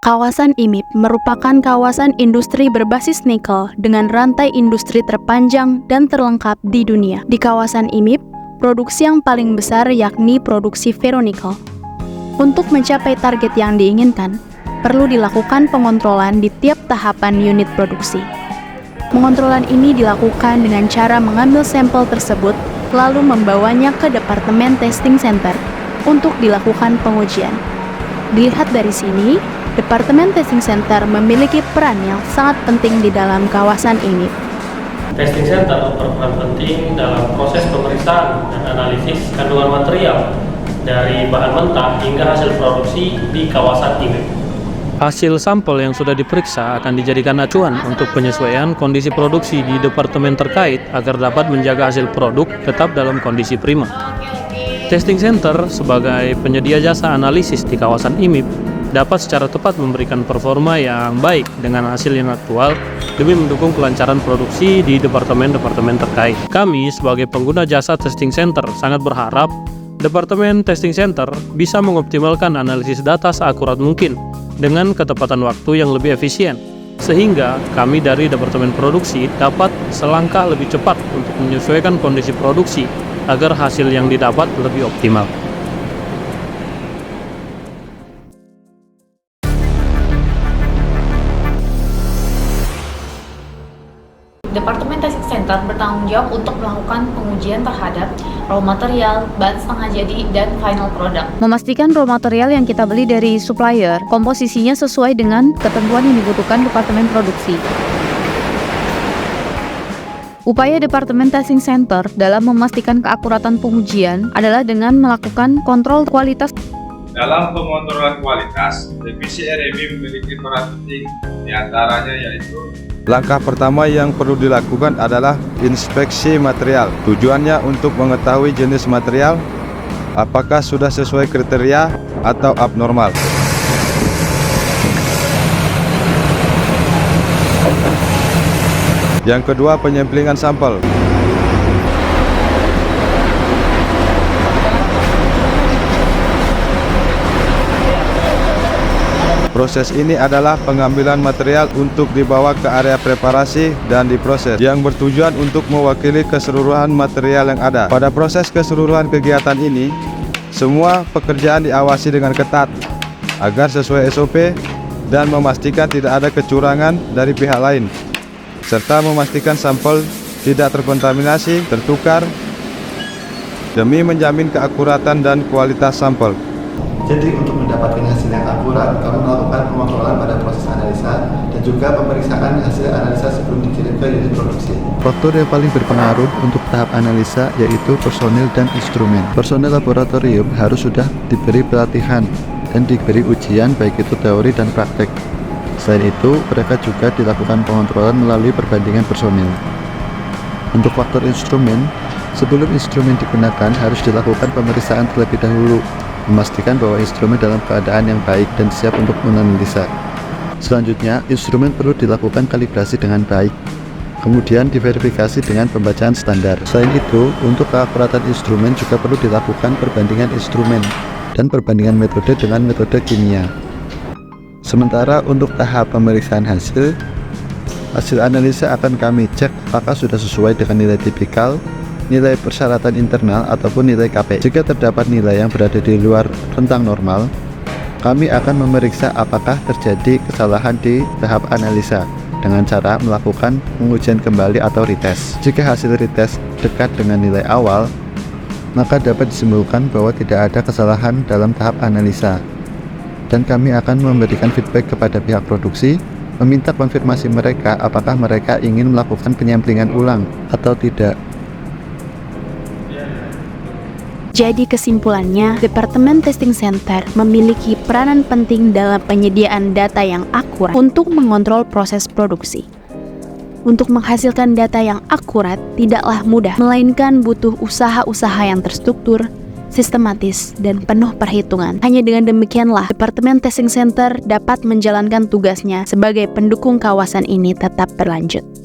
Kawasan IMIP merupakan kawasan industri berbasis nikel dengan rantai industri terpanjang dan terlengkap di dunia. Di kawasan IMIP, produksi yang paling besar yakni produksi ferronikel. Untuk mencapai target yang diinginkan, perlu dilakukan pengontrolan di tiap tahapan unit produksi. Pengontrolan ini dilakukan dengan cara mengambil sampel tersebut lalu membawanya ke Departemen Testing Center untuk dilakukan pengujian. Dilihat dari sini, Departemen Testing Center memiliki peran yang sangat penting di dalam kawasan ini. Testing Center berperan penting dalam proses pemeriksaan dan analisis kandungan material dari bahan mentah hingga hasil produksi di kawasan ini. Hasil sampel yang sudah diperiksa akan dijadikan acuan untuk penyesuaian kondisi produksi di departemen terkait agar dapat menjaga hasil produk tetap dalam kondisi prima. Testing Center sebagai penyedia jasa analisis di kawasan IMIP dapat secara tepat memberikan performa yang baik dengan hasil yang aktual demi mendukung kelancaran produksi di departemen-departemen terkait. Kami sebagai pengguna jasa Testing Center sangat berharap Departemen Testing Center bisa mengoptimalkan analisis data seakurat mungkin dengan ketepatan waktu yang lebih efisien, sehingga kami dari Departemen Produksi dapat selangkah lebih cepat untuk menyesuaikan kondisi produksi agar hasil yang didapat lebih optimal. Departemen Testing Center bertanggung jawab untuk melakukan pengujian terhadap raw material, bahan setengah jadi, dan final product. Memastikan raw material yang kita beli dari supplier, komposisinya sesuai dengan ketentuan yang dibutuhkan Departemen Produksi. Upaya Departemen Testing Center dalam memastikan keakuratan pengujian adalah dengan melakukan kontrol kualitas. Dalam pengontrolan kualitas, Divisi RMI memiliki peran penting, diantaranya yaitu langkah pertama yang perlu dilakukan adalah inspeksi material. Tujuannya untuk mengetahui jenis material, apakah sudah sesuai kriteria atau abnormal. Yang kedua, penyemplingan sampel. Proses ini adalah pengambilan material untuk dibawa ke area preparasi dan diproses, yang bertujuan untuk mewakili keseluruhan material yang ada. Pada proses keseluruhan kegiatan ini, semua pekerjaan diawasi dengan ketat agar sesuai SOP dan memastikan tidak ada kecurangan dari pihak lain, serta memastikan sampel tidak terkontaminasi, tertukar, demi menjamin keakuratan dan kualitas sampel. Jadi untuk mendapatkan hasil yang akurat, kami melakukan pengontrolan pada proses analisa dan juga pemeriksaan hasil analisa sebelum dikirim ke unit produksi. Faktor yang paling berpengaruh untuk tahap analisa yaitu personil dan instrumen. Personil laboratorium harus sudah diberi pelatihan dan diberi ujian baik itu teori dan praktek. Selain itu, mereka juga dilakukan pengontrolan melalui perbandingan personil. Untuk faktor instrumen, sebelum instrumen digunakan harus dilakukan pemeriksaan terlebih dahulu, memastikan bahwa instrumen dalam keadaan yang baik dan siap untuk menganalisa. Selanjutnya, instrumen perlu dilakukan kalibrasi dengan baik, kemudian diverifikasi dengan pembacaan standar. Selain itu, untuk keakuratan instrumen juga perlu dilakukan perbandingan instrumen dan perbandingan metode dengan metode kimia. Sementara untuk tahap pemeriksaan hasil analisa akan kami cek apakah sudah sesuai dengan nilai tipikal, nilai persyaratan internal ataupun nilai KPI. Jika terdapat nilai yang berada di luar rentang normal, kami akan memeriksa apakah terjadi kesalahan di tahap analisa dengan cara melakukan pengujian kembali atau retest. Jika hasil retest dekat dengan nilai awal, maka dapat disimpulkan bahwa tidak ada kesalahan dalam tahap analisa, dan kami akan memberikan feedback kepada pihak produksi, meminta konfirmasi mereka apakah mereka ingin melakukan penyamplingan ulang atau tidak. Jadi kesimpulannya, Departemen Testing Center memiliki peranan penting dalam penyediaan data yang akurat untuk mengontrol proses produksi. Untuk menghasilkan data yang akurat tidaklah mudah, melainkan butuh usaha-usaha yang terstruktur, sistematis, dan penuh perhitungan. Hanya dengan demikianlah Departemen Testing Center dapat menjalankan tugasnya sebagai pendukung kawasan ini tetap berlanjut.